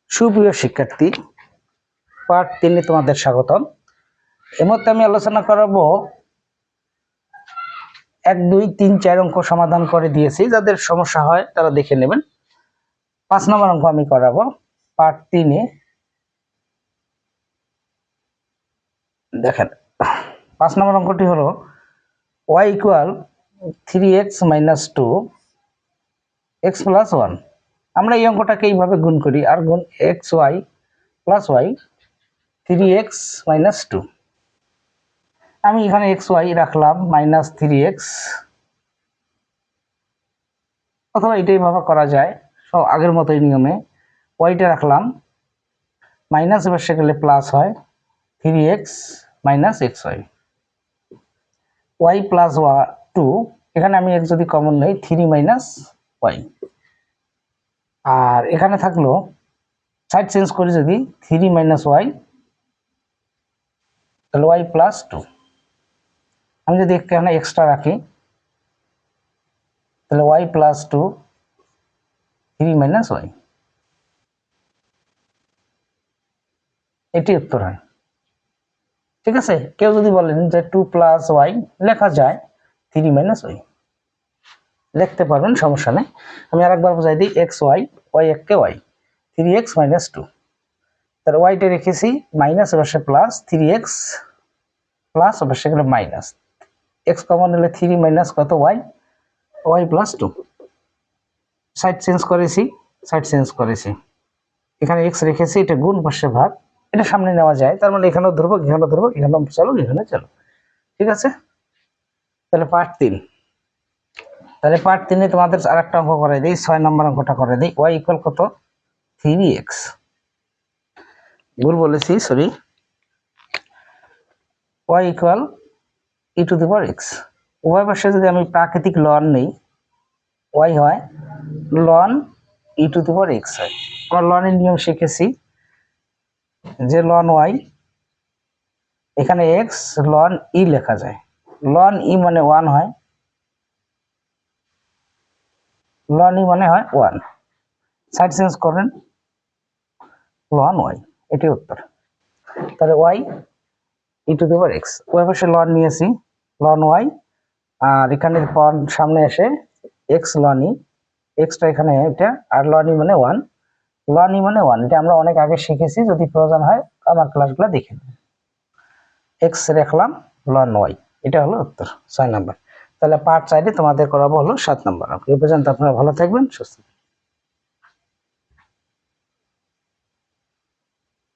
সুপ্রিয় শিক্ষার্থী, পার্ট 3 তোমাদের স্বাগতম। এই মুহূর্তে আমি আলোচনা করাবো 1, 2, 3, 4 অঙ্ক সমাধান করে দিয়েছি। যাদের সমস্যা হয় তারা দেখে নেবেন। 5 নম্বর অঙ্ক আমি করাবো পার্ট 3-এ। দেখেন, 5 নম্বর অঙ্কটি হলো y = 3x - 2 x + 1। আমরা এই অঙ্কটাকে এইভাবে গুণ করি, আর গুণ xy + y 3x - 2। আমি এখানে xy রাখলাম -3x, অথবা এটাই ভাবে করা যায় সব আগের মতোই নিয়মে। ওয়াইটা রাখলাম মাইনাস, বসে গেলে প্লাস হয় 3x - xy, y + 2। এখানে আমি x যদি কমন নেই 3 - y, আর এখানে থাকলো সাইড চেঞ্জ করি যদি 3 - y, তাহলে y + 2। আমি যদি এখানে এক্সট্রা রাখি তাহলে y + 2 3 - y, এটি উত্তর হয়। ঠিক আছে, কেউ যদি বলেন যে 2 + y লেখা যায় 3 - y, লিখতে পারবেন, সমস্যা নেই। আমি আরেকবার বুঝাই দিই, xy, y এককে y, 3x - 2। তার ওয়াইটা রেখেছি মাইনাস, বসে প্লাস, 3x প্লাস, বসে গেলে মাইনাস, x কমন নিলে 3 - কত y + 2। সাইড চেঞ্জ করেছি, এখানে x রেখেছি, এটা গুণ বসে ভাগ, এটা সামনে নেওয়া যায়, তার মানে এখানেও ধরবো, এখানেও ধরবো, এখানেও চলো, এখানে চলো। ঠিক আছে, তাহলে পার্ট 3-এ তোমাদের আরেকটা অঙ্ক করে দিই, 6 নম্বর অঙ্কটা করে দিই। y = কত 3x, ভুল বলেছি, সরি, y = e⁻x। উভয় পাশে যদি আমি প্রাকৃতিক লন নেই, y হয় ln e⁻x হয়। আমরা লনের নিয়ম শিখেছি যে ln y, এখানে x ln e লেখা যায়, ln e মানে 1 হয়, ln e মানে হয় 1। সাইড চেঞ্জ করেন ln y, এটি উত্তর। তাহলে y e⁻x, ওই পাশে ln নিয়েছি ln y, আর এখানে সামনে এসে x ln e, এক্সটা এখানে এটা, আর ln e মানে 1, ln e মানে 1, এটা আমরা অনেক আগে শিখেছি, যদি প্রয়োজন হয় আমার ক্লাসগুলো দেখে নিন। x রাখলাম ln y, এটা হলো উত্তর 6 নম্বর। তাহলে পার্ট 4-এ তোমাদের করাবো হলো 7 নম্বর। এই পর্যন্ত আপনারা ভালো থাকবেন, সুস্থ থাকবেন।